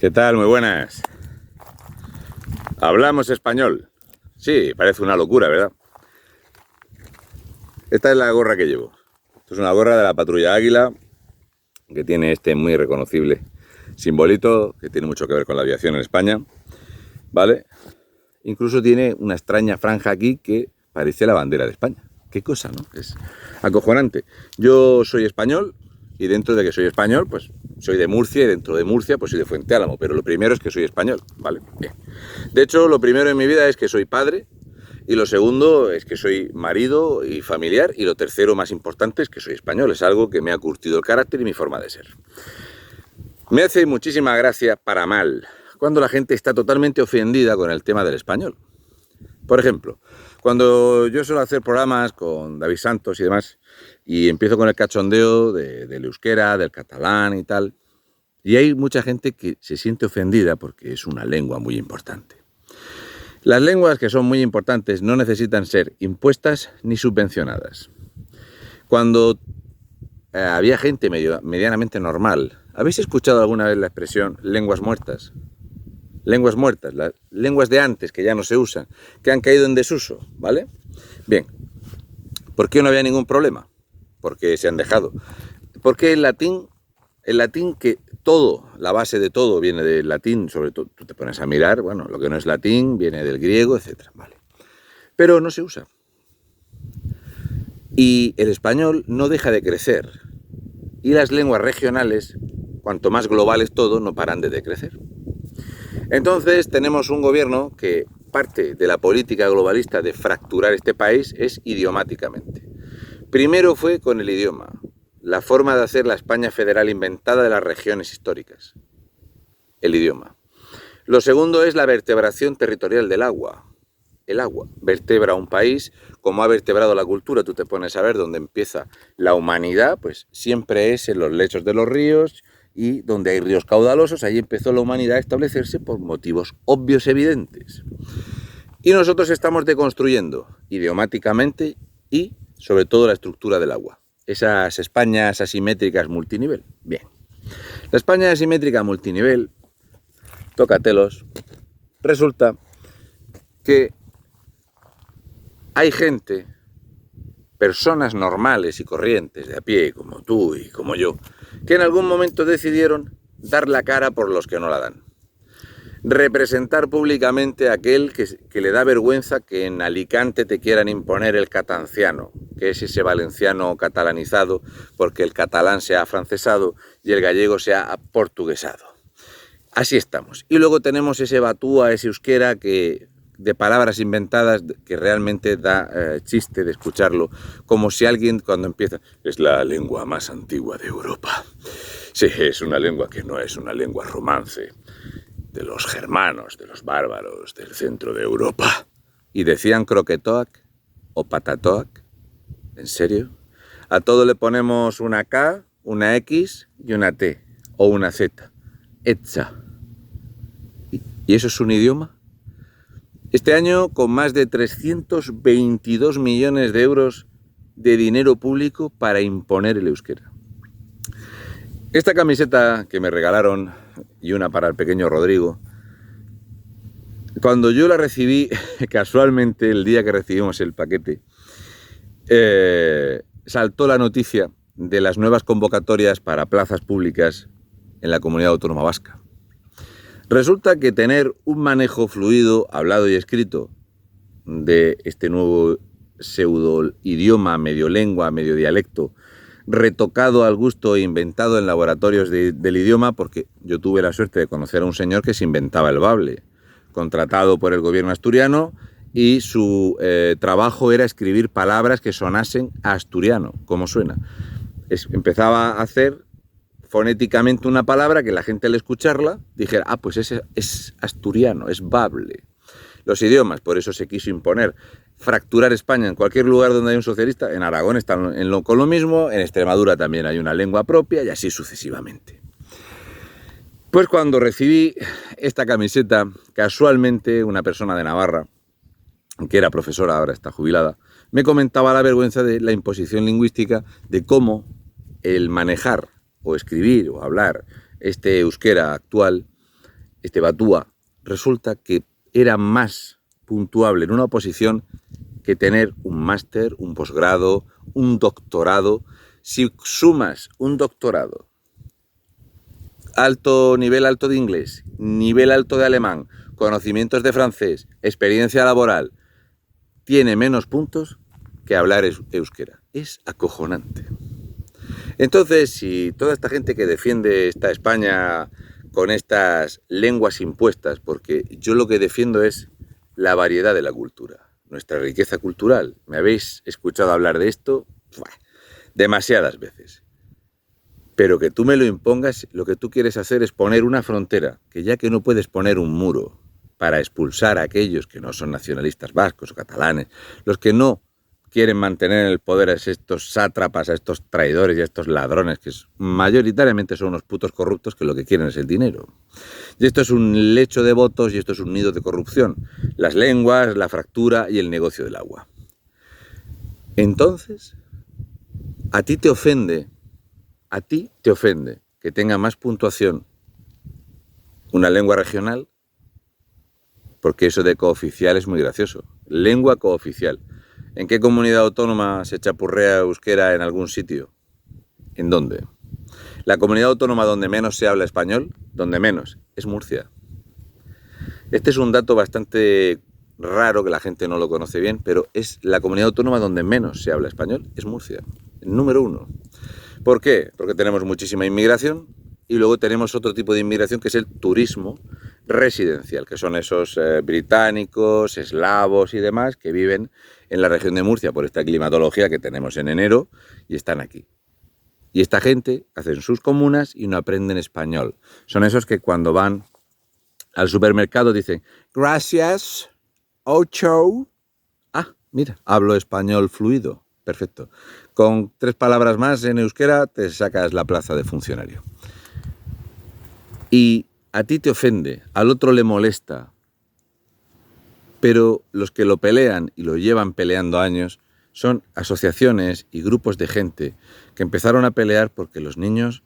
¿Qué tal? Muy buenas. Hablamos español. Sí, parece una locura, ¿verdad? Esta es la gorra que llevo. Esto es una gorra de la Patrulla Águila, que tiene este muy reconocible simbolito, que tiene mucho que ver con la aviación en España, ¿vale? Incluso tiene una extraña franja aquí que parece la bandera de España. Qué cosa, ¿no? Es acojonante. Yo soy español y dentro de que soy español, pues soy de Murcia y dentro de Murcia pues soy de Fuente Álamo, pero lo primero es que soy español, ¿vale? Bien. De hecho, lo primero en mi vida es que soy padre y lo segundo es que soy marido y familiar y lo tercero más importante es que soy español. Es algo que me ha curtido el carácter y mi forma de ser. Me hace muchísima gracia para mal cuando la gente está totalmente ofendida con el tema del español. Por ejemplo, cuando yo suelo hacer programas con David Santos y demás, y empiezo con el cachondeo del euskera, del catalán y tal, y hay mucha gente que se siente ofendida porque es una lengua muy importante. Las lenguas que son muy importantes no necesitan ser impuestas ni subvencionadas. Cuando había gente medianamente normal, ¿habéis escuchado alguna vez la expresión lenguas muertas? Lenguas muertas, las lenguas de antes que ya no se usan, que han caído en desuso, ¿vale? Bien, ¿por qué no había ningún problema? Porque se han dejado. Porque el latín que todo, la base de todo viene del latín, sobre todo tú te pones a mirar, bueno, lo que no es latín viene del griego, etcétera, ¿vale? Pero no se usa. Y el español no deja de crecer. Y las lenguas regionales, cuanto más globales todo, no paran de decrecer. Entonces tenemos un gobierno que parte de la política globalista de fracturar este país es idiomáticamente. Primero fue con el idioma, la forma de hacer la España federal inventada de las regiones históricas, el idioma. Lo segundo es la vertebración territorial del agua. El agua vertebra un país como ha vertebrado la cultura. Tú te pones a ver dónde empieza la humanidad, pues siempre es en los lechos de los ríos, y donde hay ríos caudalosos, ahí empezó la humanidad a establecerse por motivos obvios, evidentes. Y nosotros estamos deconstruyendo idiomáticamente y sobre todo la estructura del agua. Esas Españas asimétricas multinivel. Bien, la España asimétrica multinivel, tócatelos, resulta que hay gente, personas normales y corrientes de a pie, como tú y como yo, que en algún momento decidieron dar la cara por los que no la dan. Representar públicamente a aquel que le da vergüenza que en Alicante te quieran imponer el catanciano, que es ese valenciano catalanizado, porque el catalán se ha afrancesado y el gallego se ha portuguesado. Así estamos. Y luego tenemos ese batúa, ese euskera de palabras inventadas que realmente da chiste de escucharlo, como si alguien cuando empieza, es la lengua más antigua de Europa. Sí, es una lengua que no es una lengua romance, de los germanos, de los bárbaros, del centro de Europa. Y decían croquetoac o patatoac, ¿en serio? A todo le ponemos una K, una X y una T, o una Z, etza. ¿Y eso es un idioma? Este año, con más de 322 millones de euros de dinero público para imponer el euskera. Esta camiseta que me regalaron, y una para el pequeño Rodrigo, cuando yo la recibí, casualmente, el día que recibimos el paquete, saltó la noticia de las nuevas convocatorias para plazas públicas en la Comunidad Autónoma Vasca. Resulta que tener un manejo fluido, hablado y escrito, de este nuevo pseudo idioma, medio lengua, medio dialecto, retocado al gusto e inventado en laboratorios del idioma, porque yo tuve la suerte de conocer a un señor que se inventaba el bable, contratado por el gobierno asturiano, y su trabajo era escribir palabras que sonasen a asturiano, como suena. Empezaba a hacer fonéticamente una palabra que la gente al escucharla dijera, ah, pues ese es asturiano, es bable. Los idiomas, por eso se quiso imponer fracturar España en cualquier lugar donde hay un socialista. En Aragón están con lo mismo, en Extremadura también hay una lengua propia y así sucesivamente. Pues cuando recibí esta camiseta, casualmente una persona de Navarra, que era profesora, ahora está jubilada, me comentaba la vergüenza de la imposición lingüística, de cómo el manejar o escribir o hablar este euskera actual este Batúa, resulta que era más puntuable en una oposición que tener un máster, un posgrado, un doctorado. Si sumas un doctorado, nivel alto de inglés, nivel alto de alemán, conocimientos de francés, experiencia laboral, tiene menos puntos que hablar euskera. Es acojonante. Entonces, si toda esta gente que defiende esta España con estas lenguas impuestas, porque yo lo que defiendo es la variedad de la cultura, nuestra riqueza cultural. ¿Me habéis escuchado hablar de esto? Demasiadas veces. Pero que tú me lo impongas, lo que tú quieres hacer es poner una frontera, que ya que no puedes poner un muro para expulsar a aquellos que no son nacionalistas vascos o catalanes, los que no quieren mantener en el poder a estos sátrapas, a estos traidores y a estos ladrones, que mayoritariamente son unos putos corruptos que lo que quieren es el dinero. Y esto es un lecho de votos y esto es un nido de corrupción. Las lenguas, la fractura y el negocio del agua. Entonces, a ti te ofende que tenga más puntuación una lengua regional, porque eso de cooficial es muy gracioso. Lengua cooficial. ¿En qué comunidad autónoma se chapurrea euskera en algún sitio? ¿En dónde? La comunidad autónoma donde menos se habla español, donde menos, es Murcia. Este es un dato bastante raro que la gente no lo conoce bien, pero es la comunidad autónoma donde menos se habla español, es Murcia, el número 1. ¿Por qué? Porque tenemos muchísima inmigración y luego tenemos otro tipo de inmigración que es el turismo residencial, que son esos británicos, eslavos y demás que viven en la región de Murcia por esta climatología que tenemos en enero y están aquí. Y esta gente hacen sus comunas y no aprenden español. Son esos que cuando van al supermercado dicen gracias, ocho. Ah, mira, hablo español fluido. Perfecto. Con 3 palabras más en euskera te sacas la plaza de funcionario. Y a ti te ofende, al otro le molesta, pero los que lo pelean y lo llevan peleando años son asociaciones y grupos de gente que empezaron a pelear porque los niños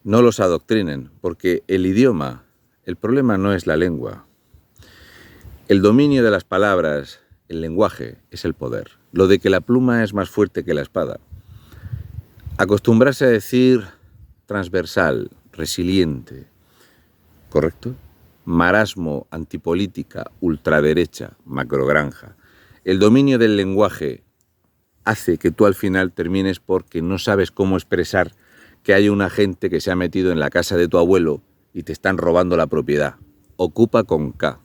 no los adoctrinen, porque el idioma, el problema no es la lengua. El dominio de las palabras, el lenguaje, es el poder. Lo de que la pluma es más fuerte que la espada. Acostumbrarse a decir transversal, resiliente, ¿correcto? Marasmo, antipolítica, ultraderecha, macrogranja. El dominio del lenguaje hace que tú al final termines porque no sabes cómo expresar que hay una gente que se ha metido en la casa de tu abuelo y te están robando la propiedad. Ocupa con K.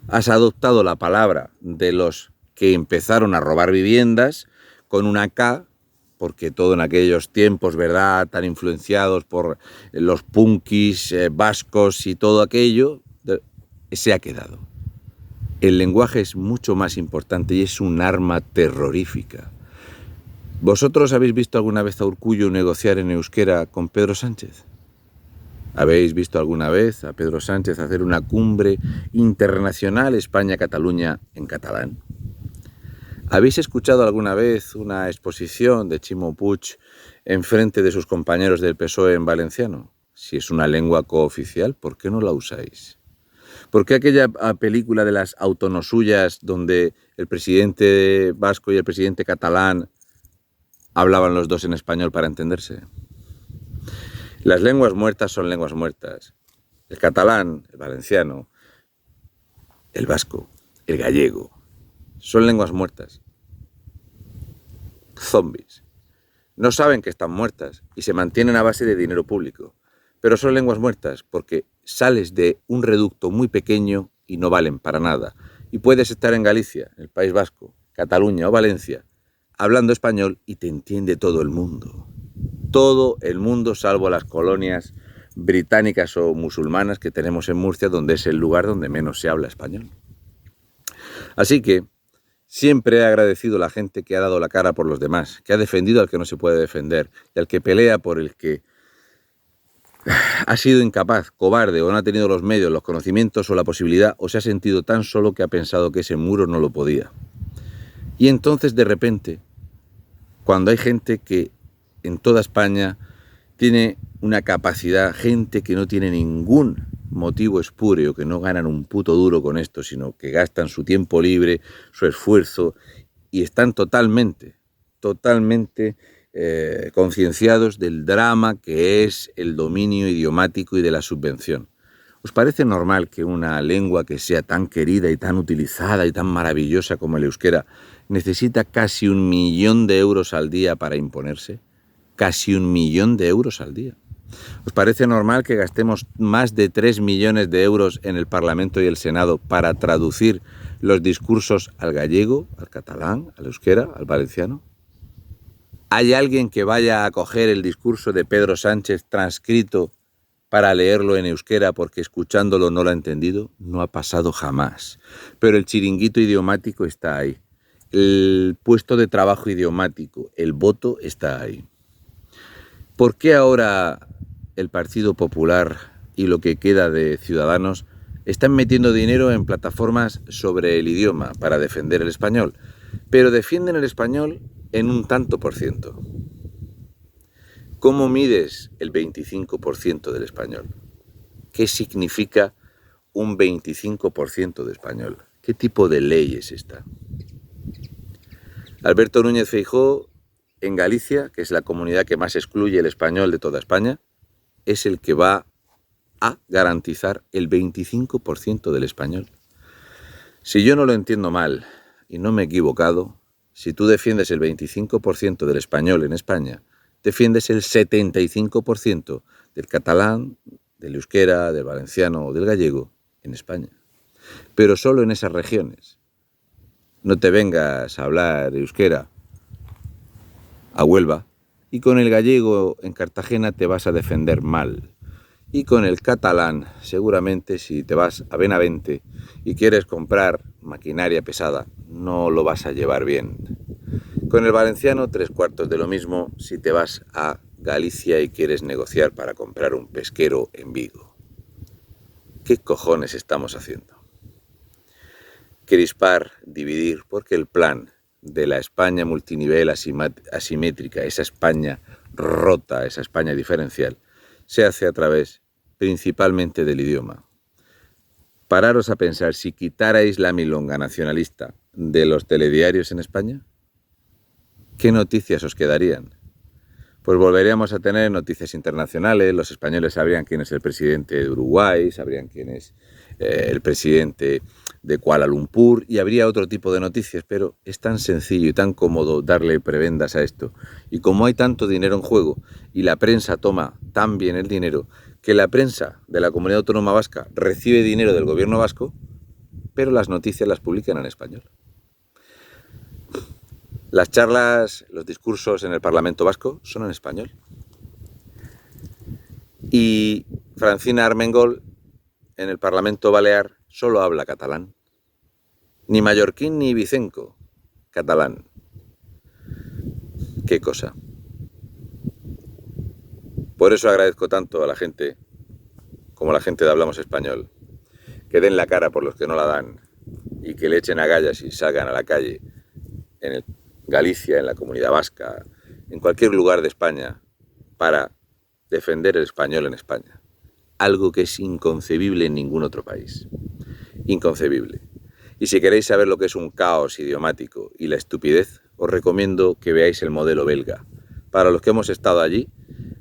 Has adoptado la palabra de los que empezaron a robar viviendas con una K, porque todo en aquellos tiempos, ¿verdad?, tan influenciados por los punkis vascos y todo aquello, se ha quedado. El lenguaje es mucho más importante y es un arma terrorífica. ¿Vosotros habéis visto alguna vez a Urkullu negociar en euskera con Pedro Sánchez? ¿Habéis visto alguna vez a Pedro Sánchez hacer una cumbre internacional España-Cataluña en catalán? ¿Habéis escuchado alguna vez una exposición de Ximo Puig en frente de sus compañeros del PSOE en valenciano? Si es una lengua cooficial, ¿por qué no la usáis? ¿Por qué aquella película de las autonosuyas donde el presidente vasco y el presidente catalán hablaban los dos en español para entenderse? Las lenguas muertas son lenguas muertas. El catalán, el valenciano, el vasco, el gallego, son lenguas muertas. Zombies. No saben que están muertas y se mantienen a base de dinero público. Pero son lenguas muertas porque sales de un reducto muy pequeño y no valen para nada. Y puedes estar en Galicia, el País Vasco, Cataluña o Valencia, hablando español y te entiende todo el mundo. Todo el mundo, salvo las colonias británicas o musulmanas que tenemos en Murcia, donde es el lugar donde menos se habla español. Así que siempre he agradecido a la gente que ha dado la cara por los demás, que ha defendido al que no se puede defender y al que pelea por el que ha sido incapaz, cobarde o no ha tenido los medios, los conocimientos o la posibilidad o se ha sentido tan solo que ha pensado que ese muro no lo podía. Y entonces de repente, cuando hay gente que en toda España tiene una capacidad, gente que no tiene ningún motivo espúreo, que no ganan un puto duro con esto, sino que gastan su tiempo libre, su esfuerzo, y están totalmente concienciados del drama que es el dominio idiomático y de la subvención. ¿Os parece normal que una lengua que sea tan querida y tan utilizada y tan maravillosa como el euskera necesita casi 1 millón de euros al día para imponerse? Casi 1 millón de euros al día. ¿Os parece normal que gastemos más de 3 millones de euros en el Parlamento y el Senado para traducir los discursos al gallego, al catalán, al euskera, al valenciano? ¿Hay alguien que vaya a coger el discurso de Pedro Sánchez transcrito para leerlo en euskera porque escuchándolo no lo ha entendido? No ha pasado jamás. Pero el chiringuito idiomático está ahí. El puesto de trabajo idiomático, el voto está ahí. ¿Por qué ahora el Partido Popular y lo que queda de Ciudadanos están metiendo dinero en plataformas sobre el idioma para defender el español? Pero defienden el español en un tanto por ciento. ¿Cómo mides el 25% del español? ¿Qué significa un 25% de español? ¿Qué tipo de ley es esta? Alberto Núñez Feijóo, en Galicia, que es la comunidad que más excluye el español de toda España, es el que va a garantizar el 25% del español. Si yo no lo entiendo mal y no me he equivocado, si tú defiendes el 25% del español en España, defiendes el 75% del catalán, del euskera, del valenciano o del gallego en España. Pero solo en esas regiones. No te vengas a hablar euskera a Huelva y con el gallego en Cartagena te vas a defender mal. Y con el catalán, seguramente si te vas a Benavente y quieres comprar maquinaria pesada, no lo vas a llevar bien. Con el valenciano, 3/4 de lo mismo si te vas a Galicia y quieres negociar para comprar un pesquero en Vigo. ¿Qué cojones estamos haciendo? Crispar, dividir, porque el plan de la España multinivel asimétrica, esa España rota, esa España diferencial, se hace a través principalmente del idioma. Pararos a pensar, si quitarais la milonga nacionalista de los telediarios en España, ¿qué noticias os quedarían? Pues volveríamos a tener noticias internacionales, los españoles sabrían quién es el presidente de Uruguay, sabrían quién es el presidente de Kuala Lumpur y habría otro tipo de noticias, pero es tan sencillo y tan cómodo darle prebendas a esto. Y como hay tanto dinero en juego y la prensa toma tan bien el dinero, que la prensa de la Comunidad Autónoma Vasca recibe dinero del gobierno vasco, pero las noticias las publican en español. Las charlas, los discursos en el Parlamento Vasco son en español. Y Francina Armengol en el Parlamento Balear solo habla catalán. Ni mallorquín ni vicenco, catalán. ¿Qué cosa? Por eso agradezco tanto a la gente, como la gente de Hablamos Español, que den la cara por los que no la dan y que le echen agallas y salgan a la calle en Galicia, en la Comunidad Vasca, en cualquier lugar de España, para defender el español en España. Algo que es inconcebible en ningún otro país. Inconcebible. Y si queréis saber lo que es un caos idiomático y la estupidez, os recomiendo que veáis el modelo belga. Para los que hemos estado allí,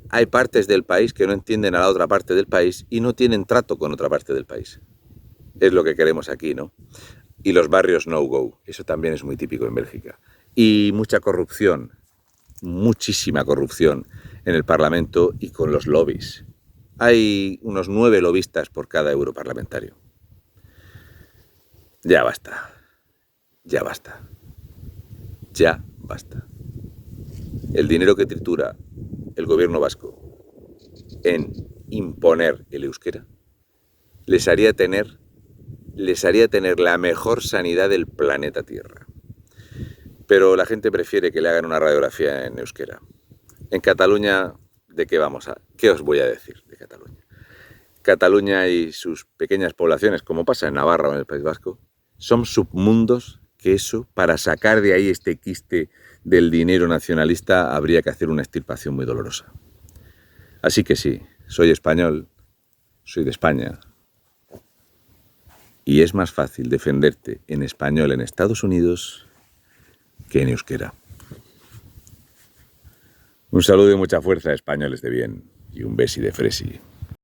hay partes del país que no entienden a la otra parte del país y no tienen trato con otra parte del país. Es lo que queremos aquí, ¿no? Y los barrios no-go, eso también es muy típico en Bélgica. Y mucha corrupción, muchísima corrupción en el Parlamento y con los lobbies. Hay unos 9 lobistas por cada europarlamentario. Ya basta, ya basta, ya basta. El dinero que tritura el gobierno vasco en imponer el euskera les haría tener la mejor sanidad del planeta Tierra. Pero la gente prefiere que le hagan una radiografía en euskera. En Cataluña, ¿qué os voy a decir de Cataluña? Cataluña y sus pequeñas poblaciones, como pasa en Navarra o en el País Vasco, son submundos que eso, para sacar de ahí este quiste del dinero nacionalista, habría que hacer una extirpación muy dolorosa. Así que sí, soy español, soy de España, Y es más fácil defenderte en español en Estados Unidos que en euskera. Un saludo y mucha fuerza, españoles de bien, y un besi de fresi.